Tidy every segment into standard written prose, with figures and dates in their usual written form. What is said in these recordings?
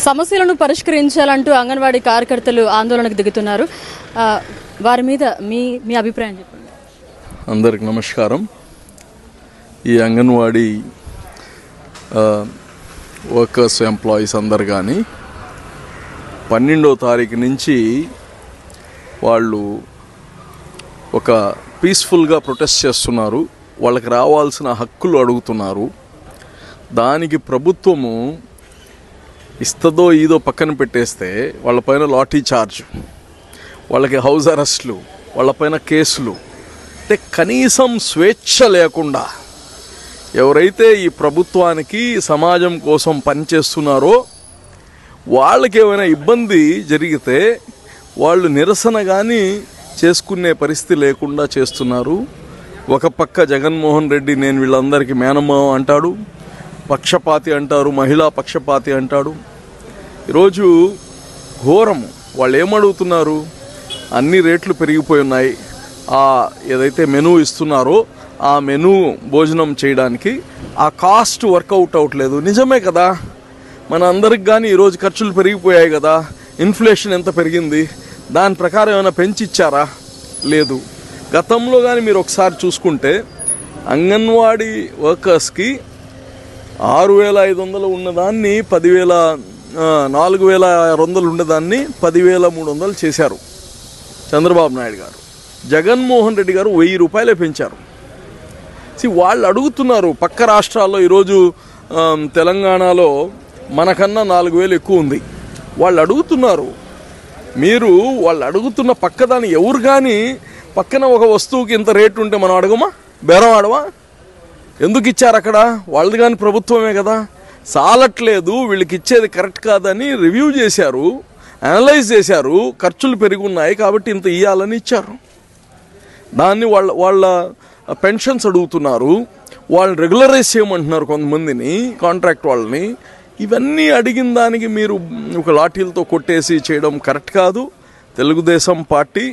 సమస్యలను పరిష్కరించాలంటూ అంగన్వాడీ కార్యకర్తలు ఆందోళనకు దిగుతున్నారు. వారి మీద మీ అభిప్రాయం చెప్పండి. అందరికి నమస్కారం. ఈ అంగన్వాడీ వర్కర్స్ ఎంప్లాయీస్ అందరు కానీ 12వ తారీఖు నుంచి వాళ్ళు ఒక పీస్ఫుల్గా ప్రొటెస్ట్ చేస్తున్నారు. వాళ్ళకి రావాల్సిన హక్కులు అడుగుతున్నారు. దానికి ప్రభుత్వము ఇస్తుందో ఈదో పక్కన పెట్టేస్తే వాళ్ళపైన లాఠీ చార్జ్, వాళ్ళకి హౌస్ అరెస్టులు, వాళ్ళపైన కేసులు, అంటే కనీసం స్వేచ్ఛ లేకుండా ఎవరైతే ఈ ప్రభుత్వానికి సమాజం కోసం పనిచేస్తున్నారో వాళ్ళకి ఏమైనా ఇబ్బంది జరిగితే వాళ్ళు నిరసన కానీ చేసుకునే పరిస్థితి లేకుండా చేస్తున్నారు. ఒక పక్క జగన్మోహన్ రెడ్డి నేను వీళ్ళందరికీ మేనమావ అంటాడు, పక్షపాతి అంటారు, మహిళా పక్షపాతి అంటాడు. ఈరోజు ఘోరము. వాళ్ళు ఏమడుగుతున్నారు? అన్ని రేట్లు పెరిగిపోయి ఉన్నాయి. ఏదైతే మెనూ ఇస్తున్నారో ఆ మెనూ భోజనం చేయడానికి ఆ కాస్ట్ వర్కౌట్ అవ్వట్లేదు. నిజమే కదా, మన అందరికి కానీ ఈరోజు ఖర్చులు పెరిగిపోయాయి కదా. ఇన్ఫ్లేషన్ ఎంత పెరిగింది? దాని ప్రకారం ఏమైనా పెంచి ఇచ్చారా? లేదు. గతంలో కానీ మీరు ఒకసారి చూసుకుంటే అంగన్వాడీ వర్కర్స్కి 6,500 ఉన్నదాన్ని 4,600 ఉండేదాన్ని 10,300 చేశారు చంద్రబాబు నాయుడు గారు. జగన్మోహన్ రెడ్డి గారు 1,000 రూపాయలే పెంచారు. వాళ్ళు అడుగుతున్నారు. పక్క రాష్ట్రాల్లో ఈరోజు తెలంగాణలో మనకన్నా 4,000 ఎక్కువ ఉంది. వాళ్ళు అడుగుతున్నారు. మీరు వాళ్ళు అడుగుతున్న పక్కదాన్ని ఎవరు కానీ పక్కన ఒక వస్తువుకి ఇంత రేటు ఉంటే మనం అడగమా? బేరం ఆడమా? ఎందుకు ఇచ్చారు అక్కడ? వాళ్ళది కానీ ప్రభుత్వమే కదా. సాలట్లేదు, వీళ్ళకి ఇచ్చేది కరెక్ట్ కాదని రివ్యూ చేశారు, అనలైజ్ చేశారు. ఖర్చులు పెరిగి ఉన్నాయి కాబట్టి ఇంత ఇవ్వాలని ఇచ్చారు. దాన్ని వాళ్ళ పెన్షన్స్ అడుగుతున్నారు. వాళ్ళని రెగ్యులరైజ్ చేయమంటున్నారు కొంతమందిని, కాంట్రాక్ట్ వాళ్ళని. ఇవన్నీ అడిగిన దానికి మీరు ఒక లాఠీలతో కొట్టేసి చేయడం కరెక్ట్ కాదు. తెలుగుదేశం పార్టీ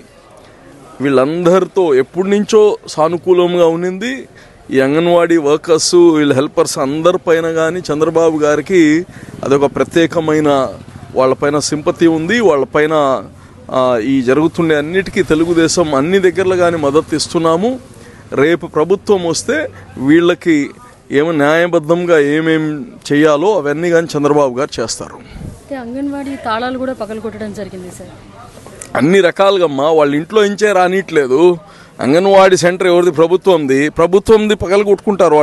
వీళ్ళందరితో ఎప్పటి నుంచో సానుకూలంగా ఉన్నింది. ఈ అంగన్వాడీ వర్కర్స్, వీళ్ళ హెల్పర్స్ అందరిపైన కానీ చంద్రబాబు గారికి అదొక ప్రత్యేకమైన వాళ్ళపైన సింపతి ఉంది. వాళ్ళపైన ఈ జరుగుతుండే అన్నిటికీ తెలుగుదేశం అన్ని దగ్గరలో కానీ మద్దతు ఇస్తున్నాము. రేపు ప్రభుత్వం వస్తే వీళ్ళకి న్యాయబద్ధంగా ఏమేం చేయాలో అవన్నీ కానీ చంద్రబాబు గారు చేస్తారు. అంగన్వాడీ తాళాలు కూడా పగలగొట్టడం జరిగింది సార్. అన్ని రకాలుగా వాళ్ళ ఇంట్లో ఇంచే రానిట్లేదు. అంగన్వాడీ సెంటర్ ఎవరిది? ప్రభుత్వంది పగలగొట్టుకుంటారు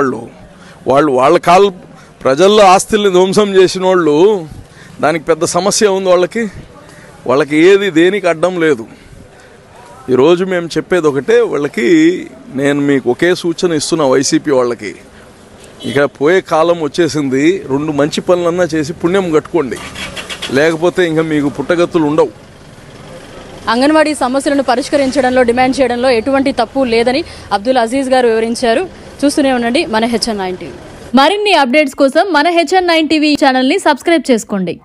వాళ్ళ ప్రజల్లో ఆస్తుల్ని ధ్వంసం చేసిన వాళ్ళు. దానికి పెద్ద సమస్య ఉంది వాళ్ళకి ఏది దేనికి అడ్డం లేదు. ఈరోజు మేము చెప్పేది ఒకటే, వాళ్ళకి నేను మీకు ఒకే సూచన ఇస్తున్నా. వైసీపీ వాళ్ళకి ఇక పోయే కాలం వచ్చేసింది. 2 మంచి పనులన్నా చేసి పుణ్యం కట్టుకోండి, లేకపోతే ఇంకా మీకు పుట్టగతులు ఉండవు. అంగన్వాడీ సమస్యలను పరిష్కరించడంలో, డిమాండ్ చేయడంలో ఎటువంటి తప్పు లేదని అబ్దుల్ అజీజ్ గారు వివరించారు. చూస్తూనే ఉండండి మన HN9 టీవీ. మరిన్ని అప్డేట్స్ కోసం మన HN9 టీవీ ఛానల్ని సబ్స్క్రైబ్ చేసుకోండి.